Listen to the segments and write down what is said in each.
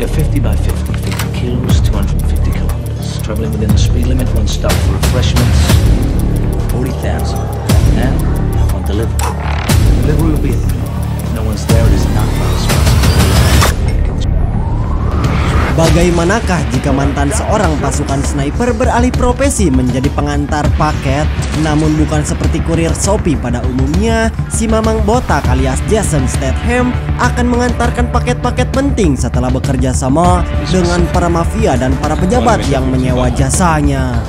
a 50 by 50, 50 kilos, 250 kilometers. Traveling within the speed limit, one stop for refreshments, 40,000. And on delivery. Delivery will be at no one's there, it is not my responsibility. Bagaimanakah jika mantan seorang pasukan sniper beralih profesi menjadi pengantar paket? Namun bukan seperti kurir Shopee pada umumnya, si Mamang Botak alias Jason Statham akan mengantarkan paket-paket penting setelah bekerja sama dengan para mafia dan para pejabat yang menyewa jasanya.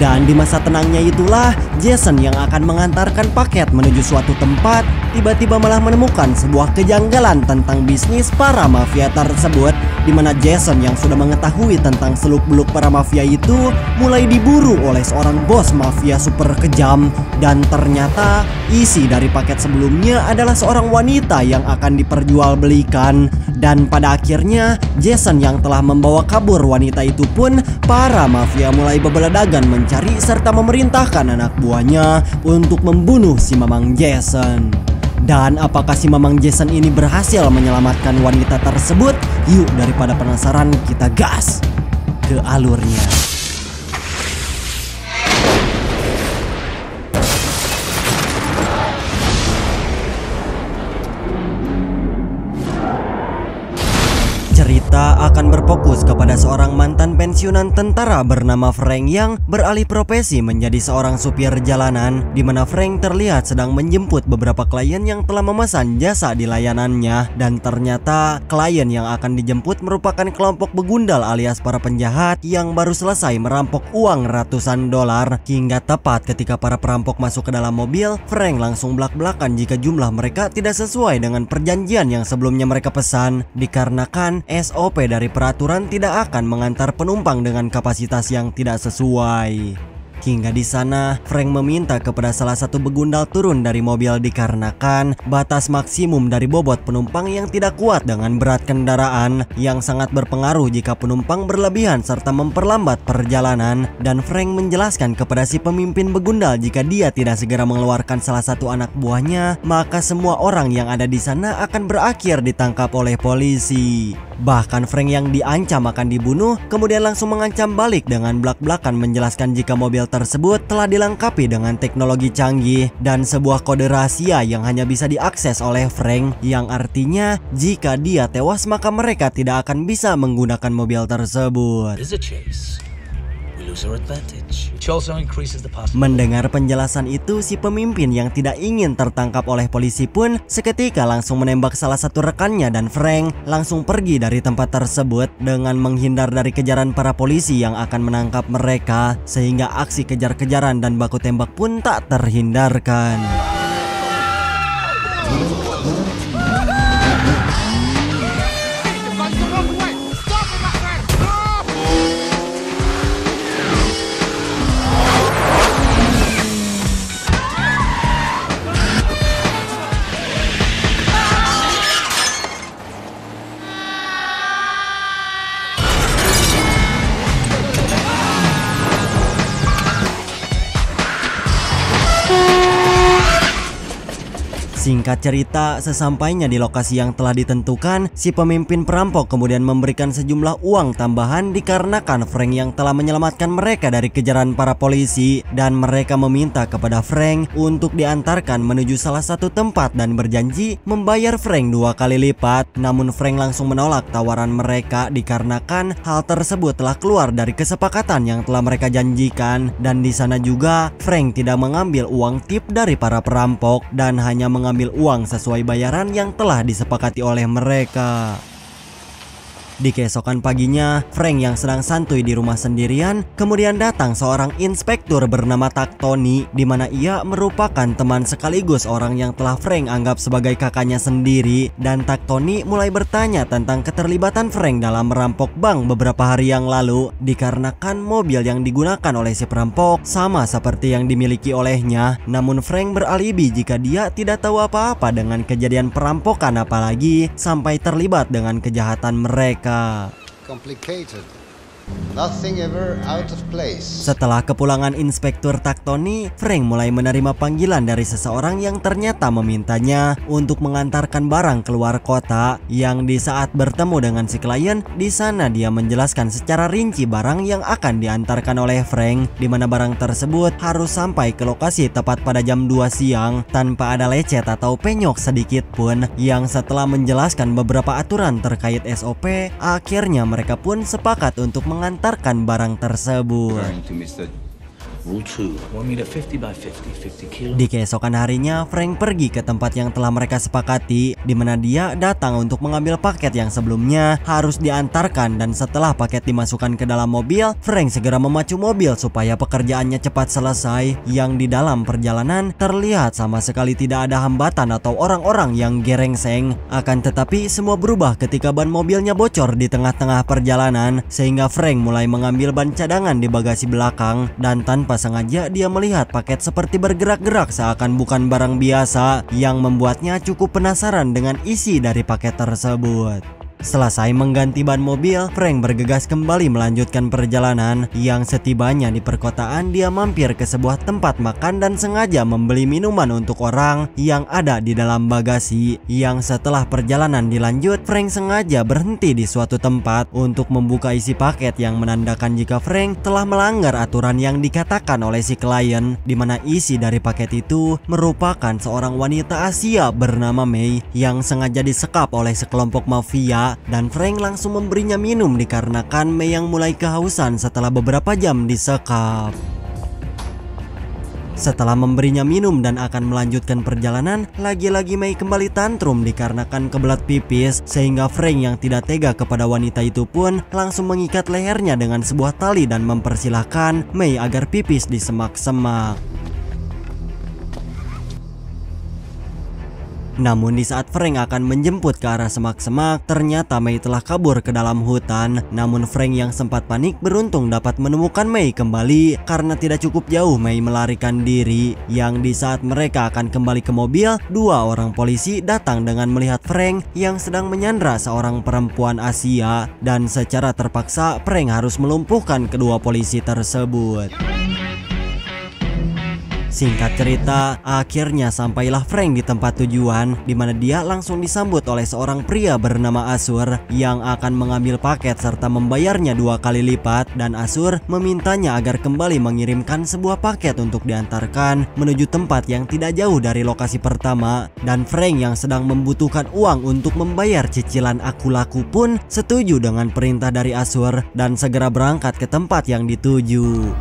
Dan di masa tenangnya itulah, Jason yang akan mengantarkan paket menuju suatu tempat tiba-tiba malah menemukan sebuah kejanggalan tentang bisnis para mafia tersebut, di mana Jason yang sudah mengetahui tentang seluk-beluk para mafia itu mulai diburu oleh seorang bos mafia super kejam. Dan ternyata isi dari paket sebelumnya adalah seorang wanita yang akan diperjualbelikan. Dan pada akhirnya Jason yang telah membawa kabur wanita itu pun, para mafia mulai bebeledagan mencari serta memerintahkan anak buahnya untuk membunuh si Mamang Jason. Dan apakah si Mamang Jason ini berhasil menyelamatkan wanita tersebut? Yuk, daripada penasaran, kita gas ke alurnya. Cerita akan berfokus kepada seorang mantan pensiunan tentara bernama Frank yang beralih profesi menjadi seorang supir jalanan, di mana Frank terlihat sedang menjemput beberapa klien yang telah memesan jasa di layanannya. Dan ternyata klien yang akan dijemput merupakan kelompok begundal alias para penjahat yang baru selesai merampok uang ratusan dolar. Hingga tepat ketika para perampok masuk ke dalam mobil, Frank langsung belak-belakan jika jumlah mereka tidak sesuai dengan perjanjian yang sebelumnya mereka pesan, dikarenakan SOP dari peraturan tidak akan mengantar penumpang dengan kapasitas yang tidak sesuai. Hingga di sana, Frank meminta kepada salah satu begundal turun dari mobil dikarenakan batas maksimum dari bobot penumpang yang tidak kuat dengan berat kendaraan yang sangat berpengaruh jika penumpang berlebihan serta memperlambat perjalanan. Dan Frank menjelaskan kepada si pemimpin begundal jika dia tidak segera mengeluarkan salah satu anak buahnya, maka semua orang yang ada di sana akan berakhir ditangkap oleh polisi. Bahkan Frank yang diancam akan dibunuh kemudian langsung mengancam balik dengan belak-belakan menjelaskan jika mobil tersebut telah dilengkapi dengan teknologi canggih dan sebuah kode rahasia yang hanya bisa diakses oleh Frank, yang artinya jika dia tewas maka mereka tidak akan bisa menggunakan mobil tersebut. Mendengar penjelasan itu, si pemimpin yang tidak ingin tertangkap oleh polisi pun seketika langsung menembak salah satu rekannya dan Frank langsung pergi dari tempat tersebut dengan menghindar dari kejaran para polisi yang akan menangkap mereka, sehingga aksi kejar-kejaran dan baku tembak pun tak terhindarkan. Singkat cerita, sesampainya di lokasi yang telah ditentukan, si pemimpin perampok kemudian memberikan sejumlah uang tambahan dikarenakan Frank yang telah menyelamatkan mereka dari kejaran para polisi, dan mereka meminta kepada Frank untuk diantarkan menuju salah satu tempat dan berjanji membayar Frank 2 kali lipat. Namun Frank langsung menolak tawaran mereka dikarenakan hal tersebut telah keluar dari kesepakatan yang telah mereka janjikan, dan di sana juga Frank tidak mengambil uang tip dari para perampok dan hanya mengambil uang sesuai bayaran yang telah disepakati oleh mereka. Di keesokan paginya, Frank yang sedang santuy di rumah sendirian, kemudian datang seorang inspektur bernama Tak Tony, di mana ia merupakan teman sekaligus orang yang telah Frank anggap sebagai kakaknya sendiri. Dan Tak Tony mulai bertanya tentang keterlibatan Frank dalam merampok bank beberapa hari yang lalu, dikarenakan mobil yang digunakan oleh si perampok sama seperti yang dimiliki olehnya. Namun Frank beralibi jika dia tidak tahu apa-apa dengan kejadian perampokan, apalagi sampai terlibat dengan kejahatan mereka. Complicated. Nothing ever out of place. Setelah kepulangan Inspektur Taktoni, Frank mulai menerima panggilan dari seseorang yang ternyata memintanya untuk mengantarkan barang keluar kota. Yang di saat bertemu dengan si klien, di sana dia menjelaskan secara rinci barang yang akan diantarkan oleh Frank, di mana barang tersebut harus sampai ke lokasi tepat pada jam 2 siang tanpa ada lecet atau penyok sedikit pun. Yang setelah menjelaskan beberapa aturan terkait SOP, akhirnya mereka pun sepakat untuk mengantarkan barang tersebut. Rule 2, 1 meter 50 by 50, 50 kilo. Di keesokan harinya, Frank pergi ke tempat yang telah mereka sepakati, di mana dia datang untuk mengambil paket yang sebelumnya harus diantarkan. Dan setelah paket dimasukkan ke dalam mobil, Frank segera memacu mobil supaya pekerjaannya cepat selesai. Yang di dalam perjalanan terlihat sama sekali tidak ada hambatan atau orang-orang yang gerengseng. Akan tetapi semua berubah ketika ban mobilnya bocor di tengah-tengah perjalanan, sehingga Frank mulai mengambil ban cadangan di bagasi belakang. Dan tanpa sengaja dia melihat paket seperti bergerak-gerak seakan bukan barang biasa, yang membuatnya cukup penasaran dengan isi dari paket tersebut. Selesai mengganti ban mobil, Frank bergegas kembali melanjutkan perjalanan. Yang setibanya di perkotaan, dia mampir ke sebuah tempat makan dan sengaja membeli minuman untuk orang yang ada di dalam bagasi. Yang setelah perjalanan dilanjut, Frank sengaja berhenti di suatu tempat untuk membuka isi paket, yang menandakan jika Frank telah melanggar aturan yang dikatakan oleh si klien, di mana isi dari paket itu merupakan seorang wanita Asia bernama Mei yang sengaja disekap oleh sekelompok mafia. Dan Frank langsung memberinya minum dikarenakan Mei yang mulai kehausan setelah beberapa jam disekap. Setelah memberinya minum dan akan melanjutkan perjalanan, lagi-lagi Mei kembali tantrum dikarenakan kebelat pipis, sehingga Frank yang tidak tega kepada wanita itu pun langsung mengikat lehernya dengan sebuah tali dan mempersilahkan Mei agar pipis di semak-semak. Namun di saat Frank akan menjemput ke arah semak-semak, ternyata Mei telah kabur ke dalam hutan. Namun Frank yang sempat panik beruntung dapat menemukan Mei kembali karena tidak cukup jauh Mei melarikan diri. Yang di saat mereka akan kembali ke mobil, dua orang polisi datang dengan melihat Frank yang sedang menyandra seorang perempuan Asia, dan secara terpaksa Frank harus melumpuhkan kedua polisi tersebut. Singkat cerita, akhirnya sampailah Frank di tempat tujuan, di mana dia langsung disambut oleh seorang pria bernama Asur yang akan mengambil paket serta membayarnya 2 kali lipat. Dan Asur memintanya agar kembali mengirimkan sebuah paket untuk diantarkan menuju tempat yang tidak jauh dari lokasi pertama. Dan Frank yang sedang membutuhkan uang untuk membayar cicilan aku laku pun setuju dengan perintah dari Asur dan segera berangkat ke tempat yang dituju.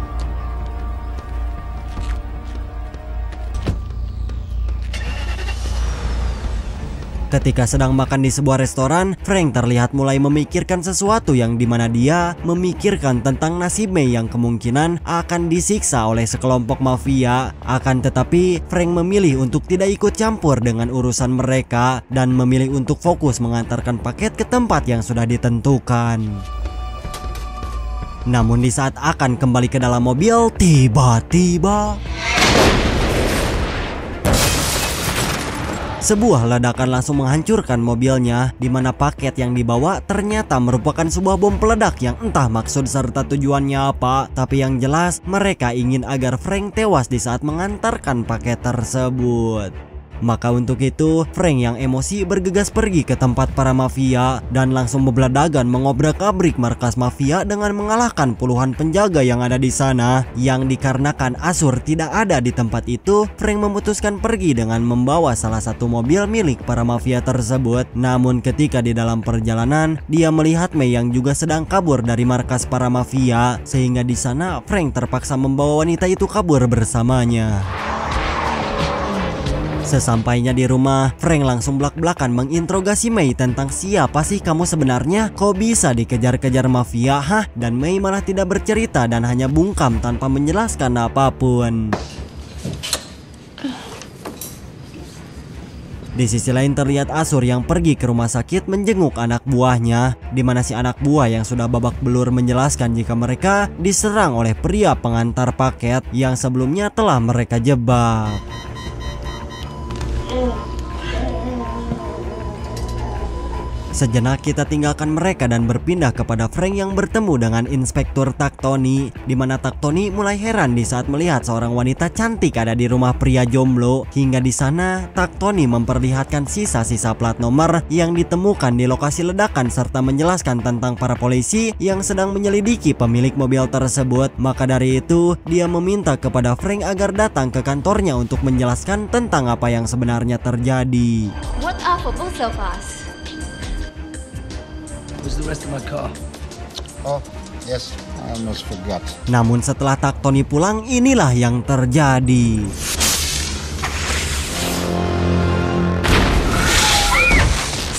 Ketika sedang makan di sebuah restoran, Frank terlihat mulai memikirkan sesuatu, yang dimana dia memikirkan tentang nasib Mei yang kemungkinan akan disiksa oleh sekelompok mafia. Akan tetapi Frank memilih untuk tidak ikut campur dengan urusan mereka dan memilih untuk fokus mengantarkan paket ke tempat yang sudah ditentukan. Namun di saat akan kembali ke dalam mobil, tiba-tiba sebuah ledakan langsung menghancurkan mobilnya, di mana paket yang dibawa ternyata merupakan sebuah bom peledak yang entah maksud serta tujuannya apa, tapi yang jelas mereka ingin agar Frank tewas di saat mengantarkan paket tersebut. Maka untuk itu, Frank yang emosi bergegas pergi ke tempat para mafia dan langsung bebladagan mengobrak-abrik markas mafia dengan mengalahkan puluhan penjaga yang ada di sana. Yang dikarenakan Asur tidak ada di tempat itu, Frank memutuskan pergi dengan membawa salah satu mobil milik para mafia tersebut. Namun ketika di dalam perjalanan, dia melihat Mei yang juga sedang kabur dari markas para mafia, sehingga di sana Frank terpaksa membawa wanita itu kabur bersamanya. Sesampainya di rumah, Frank langsung belak-belakan menginterogasi Mei tentang siapa sih kamu sebenarnya? Kok bisa dikejar-kejar mafia? Hah? Dan Mei malah tidak bercerita dan hanya bungkam tanpa menjelaskan apapun. Di sisi lain terlihat Asur yang pergi ke rumah sakit menjenguk anak buahnya, di mana si anak buah yang sudah babak belur menjelaskan jika mereka diserang oleh pria pengantar paket yang sebelumnya telah mereka jebak. Sejenak kita tinggalkan mereka dan berpindah kepada Frank yang bertemu dengan Inspektur Taktoni, di mana Taktoni mulai heran di saat melihat seorang wanita cantik ada di rumah pria jomblo. Hingga di sana Taktoni memperlihatkan sisa-sisa plat nomor yang ditemukan di lokasi ledakan serta menjelaskan tentang para polisi yang sedang menyelidiki pemilik mobil tersebut. Maka dari itu dia meminta kepada Frank agar datang ke kantornya untuk menjelaskan tentang apa yang sebenarnya terjadi. What up for both of us? Where's the rest of my car? Oh, yes, I almost forgot. Namun setelah Taktoni pulang, inilah yang terjadi.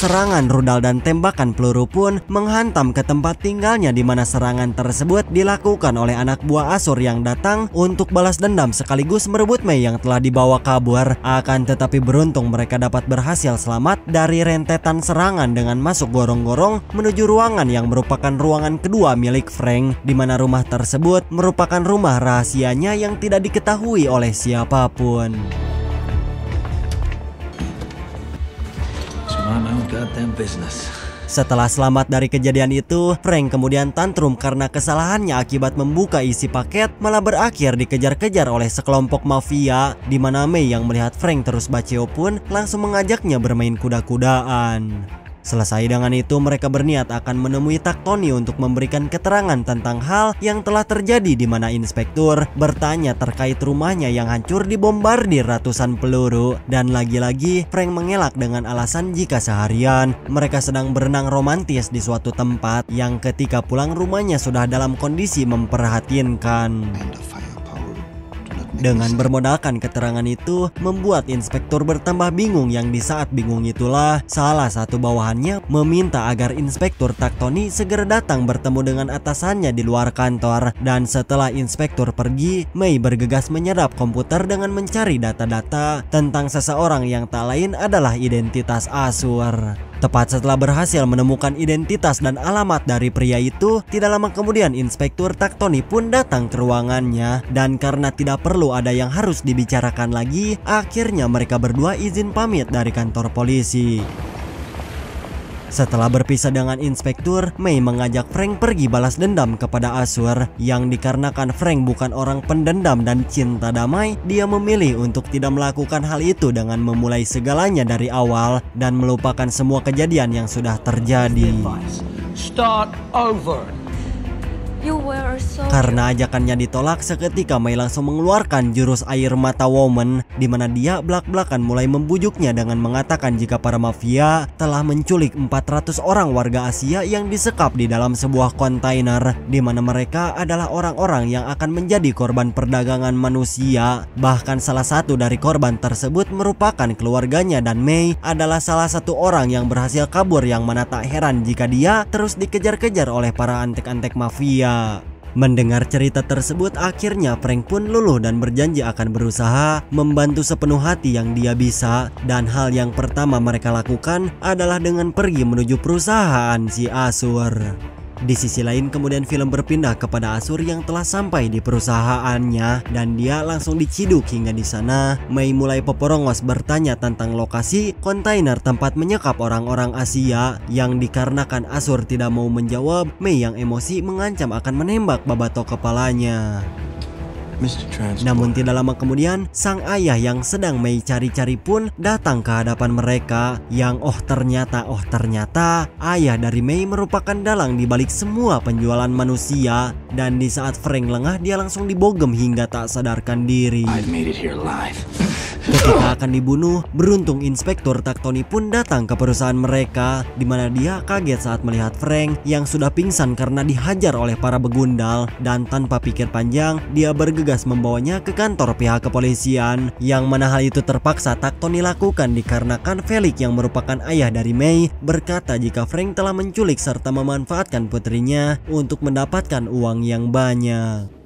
Serangan rudal dan tembakan peluru pun menghantam ke tempat tinggalnya, di mana serangan tersebut dilakukan oleh anak buah Asur yang datang untuk balas dendam sekaligus merebut Mei yang telah dibawa kabur. Akan tetapi beruntung mereka dapat berhasil selamat dari rentetan serangan dengan masuk gorong-gorong menuju ruangan yang merupakan ruangan kedua milik Frank, di mana rumah tersebut merupakan rumah rahasianya yang tidak diketahui oleh siapapun. Goddamn business. Setelah selamat dari kejadian itu, Frank kemudian tantrum karena kesalahannya akibat membuka isi paket malah berakhir dikejar-kejar oleh sekelompok mafia, di mana Mei yang melihat Frank terus baceo pun langsung mengajaknya bermain kuda-kudaan. Selesai dengan itu, mereka berniat akan menemui Taktoni untuk memberikan keterangan tentang hal yang telah terjadi, di mana inspektur bertanya terkait rumahnya yang hancur dibombardir ratusan peluru. Dan lagi-lagi Frank mengelak dengan alasan jika seharian mereka sedang berenang romantis di suatu tempat yang ketika pulang rumahnya sudah dalam kondisi memprihatinkan. Dengan bermodalkan keterangan itu, membuat inspektur bertambah bingung, yang di saat bingung itulah salah satu bawahannya meminta agar inspektur Taktoni segera datang bertemu dengan atasannya di luar kantor. Dan setelah inspektur pergi, Mei bergegas menyerap komputer dengan mencari data-data tentang seseorang yang tak lain adalah identitas Asur. Tepat setelah berhasil menemukan identitas dan alamat dari pria itu, tidak lama kemudian inspektur Taktoni pun datang ke ruangannya. Dan karena tidak perlu ada yang harus dibicarakan lagi, akhirnya mereka berdua izin pamit dari kantor polisi. Setelah berpisah dengan inspektur, Mei mengajak Frank pergi balas dendam kepada Asur. Yang dikarenakan Frank bukan orang pendendam dan cinta damai, dia memilih untuk tidak melakukan hal itu dengan memulai segalanya dari awal dan melupakan semua kejadian yang sudah terjadi. Start over. You were so... Karena ajakannya ditolak, seketika Mei langsung mengeluarkan jurus air mata woman, di mana dia belak-belakan mulai membujuknya dengan mengatakan jika para mafia telah menculik 400 orang warga Asia yang disekap di dalam sebuah kontainer, di mana mereka adalah orang-orang yang akan menjadi korban perdagangan manusia. Bahkan salah satu dari korban tersebut merupakan keluarganya, dan Mei adalah salah satu orang yang berhasil kabur, yang mana tak heran jika dia terus dikejar-kejar oleh para antek-antek mafia. Mendengar cerita tersebut, akhirnya Frank pun luluh dan berjanji akan berusaha membantu sepenuh hati yang dia bisa. Dan hal yang pertama mereka lakukan adalah dengan pergi menuju perusahaan si Asur. Di sisi lain kemudian film berpindah kepada Asur yang telah sampai di perusahaannya, dan dia langsung diciduk. Hingga di sana Mei mulai peporongos bertanya tentang lokasi kontainer tempat menyekap orang-orang Asia. Yang dikarenakan Asur tidak mau menjawab, Mei yang emosi mengancam akan menembak babato kepalanya. Namun tidak lama kemudian, sang ayah yang sedang Mei cari-cari pun datang ke hadapan mereka. Yang ternyata ayah dari Mei merupakan dalang di balik semua penjualan manusia. Dan di saat Frank lengah, dia langsung dibogem hingga tak sadarkan diri. Ketika akan dibunuh, beruntung inspektur Taktoni pun datang ke perusahaan mereka, di mana dia kaget saat melihat Frank yang sudah pingsan karena dihajar oleh para begundal. Dan tanpa pikir panjang, dia bergegas membawanya ke kantor pihak kepolisian, yang mana hal itu terpaksa Taktoni lakukan dikarenakan Felix yang merupakan ayah dari Mei berkata jika Frank telah menculik serta memanfaatkan putrinya untuk mendapatkan uang yang banyak.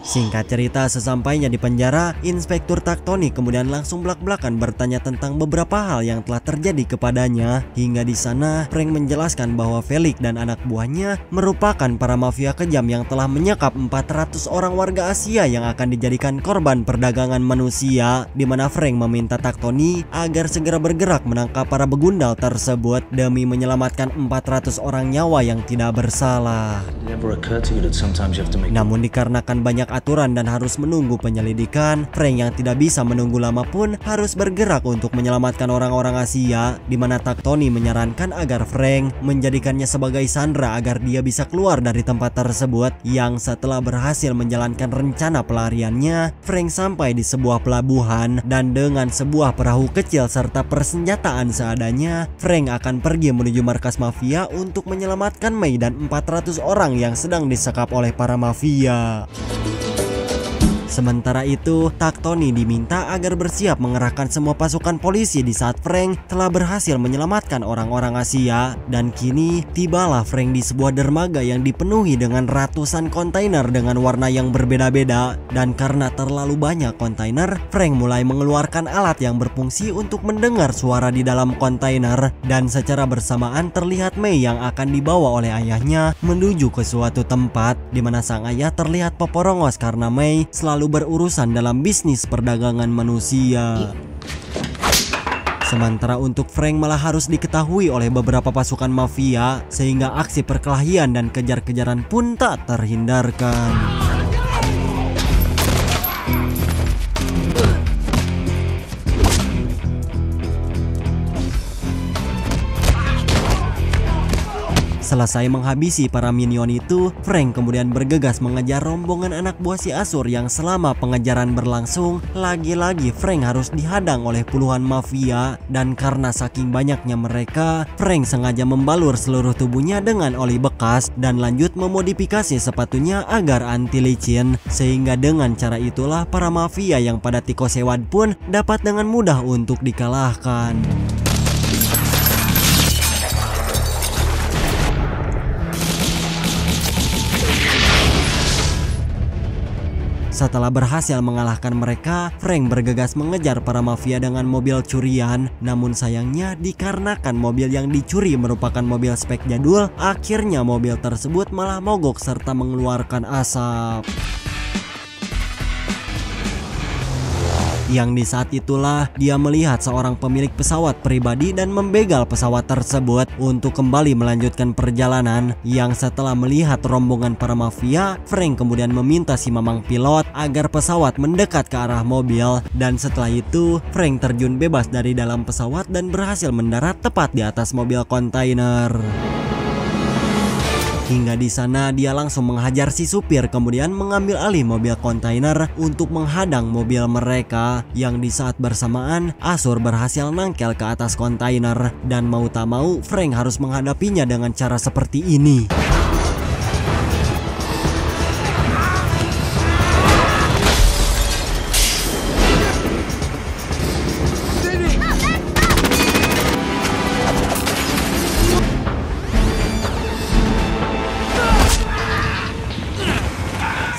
Singkat cerita, sesampainya di penjara, Inspektur Taktoni kemudian langsung belak-belakan bertanya tentang beberapa hal yang telah terjadi kepadanya. Hingga di sana, Frank menjelaskan bahwa Felix dan anak buahnya merupakan para mafia kejam yang telah menyekap 400 orang warga Asia yang akan dijadikan korban perdagangan manusia, di mana Frank meminta Taktoni agar segera bergerak menangkap para begundal tersebut demi menyelamatkan 400 orang nyawa yang tidak bersalah. Namun dikarenakan banyak aturan dan harus menunggu penyelidikan, Frank yang tidak bisa menunggu lama pun harus bergerak untuk menyelamatkan orang-orang Asia, di mana Taktoni menyarankan agar Frank menjadikannya sebagai sandera agar dia bisa keluar dari tempat tersebut. Yang setelah berhasil menjalankan rencana pelariannya, Frank sampai di sebuah pelabuhan dan dengan sebuah perahu kecil serta persenjataan seadanya, Frank akan pergi menuju markas mafia untuk menyelamatkan Mei dan 400 orang yang sedang disekap oleh para mafia. Sementara itu, Taktoni diminta agar bersiap mengerahkan semua pasukan polisi di saat Frank telah berhasil menyelamatkan orang-orang Asia. Dan kini, tibalah Frank di sebuah dermaga yang dipenuhi dengan ratusan kontainer dengan warna yang berbeda-beda. Dan karena terlalu banyak kontainer, Frank mulai mengeluarkan alat yang berfungsi untuk mendengar suara di dalam kontainer. Dan secara bersamaan terlihat Mei yang akan dibawa oleh ayahnya menuju ke suatu tempat, di mana sang ayah terlihat peporongos karena Mei selalu berurusan dalam bisnis perdagangan manusia. Sementara untuk Frank malah harus diketahui oleh beberapa pasukan mafia, sehingga aksi perkelahian dan kejar-kejaran pun tak terhindarkan. Selesai menghabisi para minion itu, Frank kemudian bergegas mengejar rombongan anak buah si Asur yang selama pengejaran berlangsung, lagi-lagi Frank harus dihadang oleh puluhan mafia. Dan karena saking banyaknya mereka, Frank sengaja membalur seluruh tubuhnya dengan oli bekas dan lanjut memodifikasi sepatunya agar anti licin. Sehingga dengan cara itulah para mafia yang pada Tiko Sewad pun dapat dengan mudah untuk dikalahkan. Setelah berhasil mengalahkan mereka, Frank bergegas mengejar para mafia dengan mobil curian. Namun sayangnya dikarenakan mobil yang dicuri merupakan mobil spek jadul, akhirnya mobil tersebut malah mogok serta mengeluarkan asap. Yang di saat itulah dia melihat seorang pemilik pesawat pribadi dan membegal pesawat tersebut untuk kembali melanjutkan perjalanan. Yang setelah melihat rombongan para mafia, Frank kemudian meminta si mamang pilot agar pesawat mendekat ke arah mobil. Dan setelah itu Frank terjun bebas dari dalam pesawat dan berhasil mendarat tepat di atas mobil kontainer. Hingga di sana dia langsung menghajar si supir, kemudian mengambil alih mobil kontainer untuk menghadang mobil mereka. Yang di saat bersamaan Asur berhasil nangkel ke atas kontainer, dan mau tak mau Frank harus menghadapinya dengan cara seperti ini.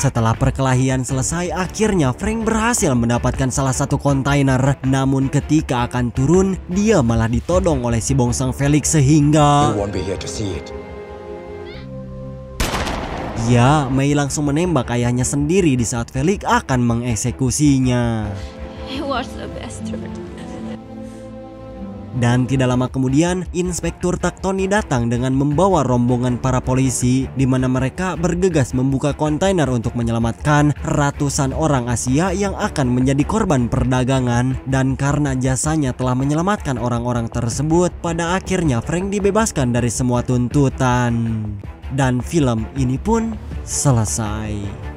Setelah perkelahian selesai, akhirnya Frank berhasil mendapatkan salah satu kontainer. Namun ketika akan turun, dia malah ditodong oleh si bongsang Felix sehingga ya, Mei langsung menembak ayahnya sendiri di saat Felix akan mengeksekusinya. He was a bastard. Dan tidak lama kemudian, Inspektur Taktoni datang dengan membawa rombongan para polisi, di mana mereka bergegas membuka kontainer untuk menyelamatkan ratusan orang Asia yang akan menjadi korban perdagangan. Dan karena jasanya telah menyelamatkan orang-orang tersebut, pada akhirnya Frank dibebaskan dari semua tuntutan. Dan film ini pun selesai.